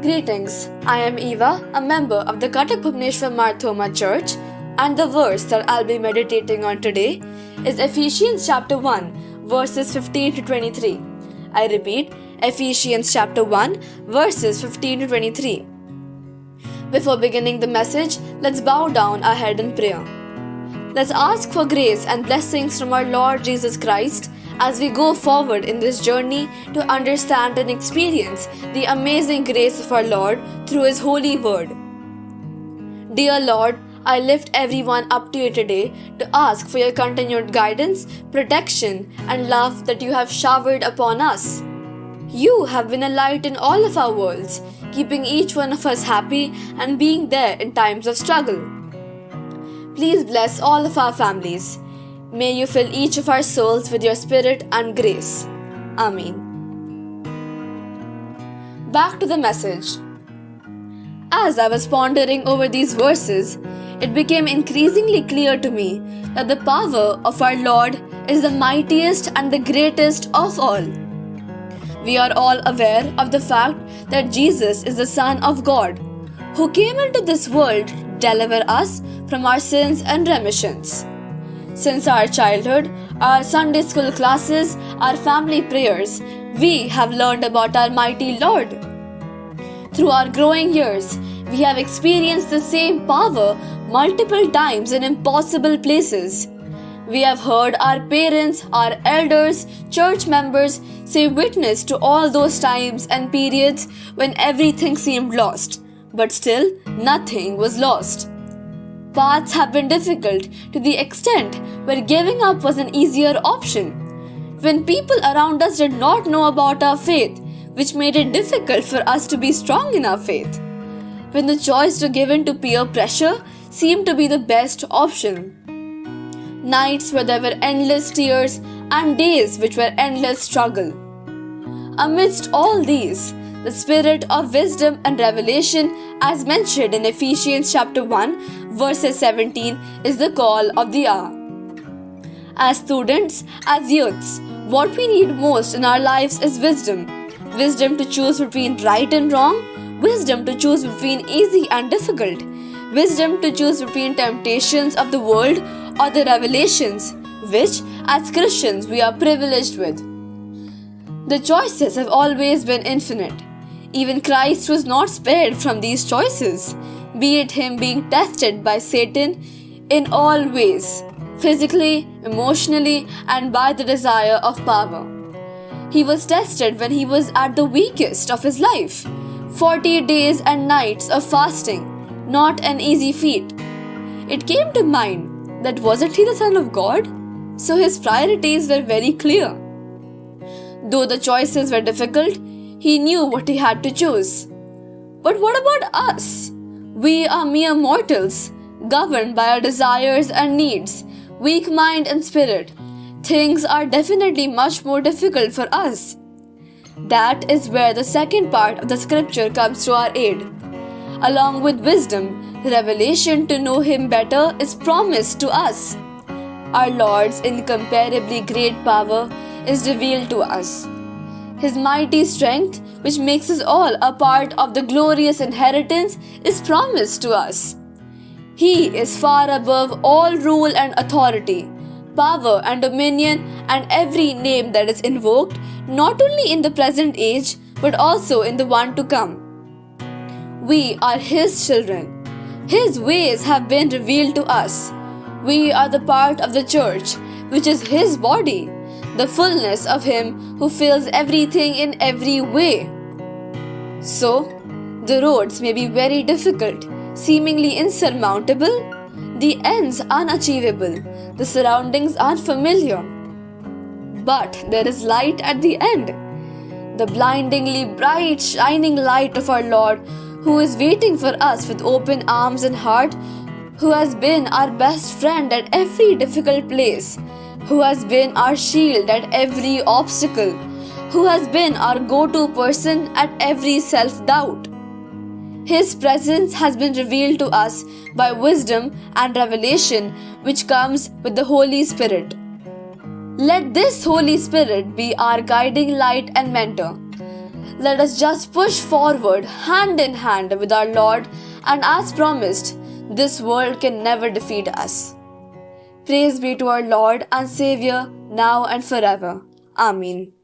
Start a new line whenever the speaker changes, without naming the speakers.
Greetings, I am Eva, a member of the Katak Bhuvneshwar Marthoma Church, and the verse that I'll be meditating on today is Ephesians chapter 1, verses 15 to 23. I repeat, Ephesians chapter 1, verses 15 to 23. Before beginning the message, let's bow down our head in prayer. Let's ask for grace and blessings from our Lord Jesus Christ as we go forward in this journey to understand and experience the amazing grace of our Lord through His holy word. Dear Lord, I lift everyone up to you today to ask for your continued guidance, protection, and love that you have showered upon us. You have been a light in all of our worlds, keeping each one of us happy and being there in times of struggle. Please bless all of our families. May you fill each of our souls with your spirit and grace. Amen. Back to the message. As I was pondering over these verses, it became increasingly clear to me that the power of our Lord is the mightiest and the greatest of all. We are all aware of the fact that Jesus is the Son of God, who came into this world to deliver us from our sins and remissions. Since our childhood, our Sunday school classes, our family prayers, we have learned about our mighty Lord. Through our growing years, we have experienced the same power multiple times in impossible places. We have heard our parents, our elders, church members say witness to all those times and periods when everything seemed lost, but still nothing was lost. Paths have been difficult to the extent where giving up was an easier option. When people around us did not know about our faith, which made it difficult for us to be strong in our faith. When the choice to give in to peer pressure seemed to be the best option. Nights where there were endless tears and days which were endless struggle. Amidst all these, the spirit of wisdom and revelation, as mentioned in Ephesians chapter 1, verses 17, is the call of the hour. As students, as youths, what we need most in our lives is wisdom. Wisdom to choose between right and wrong, wisdom to choose between easy and difficult, wisdom to choose between temptations of the world or the revelations, which, as Christians, we are privileged with. The choices have always been infinite. Even Christ was not spared from these choices, be it Him being tested by Satan in all ways, physically, emotionally, and by the desire of power. He was tested when He was at the weakest of His life. 40 days and nights of fasting, not an easy feat. It came to mind that wasn't He the Son of God? So His priorities were very clear. Though the choices were difficult, He knew what He had to choose. But what about us? We are mere mortals, governed by our desires and needs, weak mind and spirit. Things are definitely much more difficult for us. That is where the second part of the scripture comes to our aid. Along with wisdom, revelation to know Him better is promised to us. Our Lord's incomparably great power is revealed to us. His mighty strength, which makes us all a part of the glorious inheritance, is promised to us. He is far above all rule and authority, power and dominion, and every name that is invoked, not only in the present age, but also in the one to come. We are His children. His ways have been revealed to us. We are the part of the church, which is His body, the fullness of Him who fills everything in every way. So, the roads may be very difficult, seemingly insurmountable, the ends unachievable, the surroundings unfamiliar. But there is light at the end, the blindingly bright, shining light of our Lord, who is waiting for us with open arms and heart, who has been our best friend at every difficult place, who has been our shield at every obstacle, who has been our go-to person at every self-doubt. His presence has been revealed to us by wisdom and revelation which comes with the Holy Spirit. Let this Holy Spirit be our guiding light and mentor. Let us just push forward hand in hand with our Lord, and as promised, this world can never defeat us. Praise be to our Lord and Savior now and forever. Amen.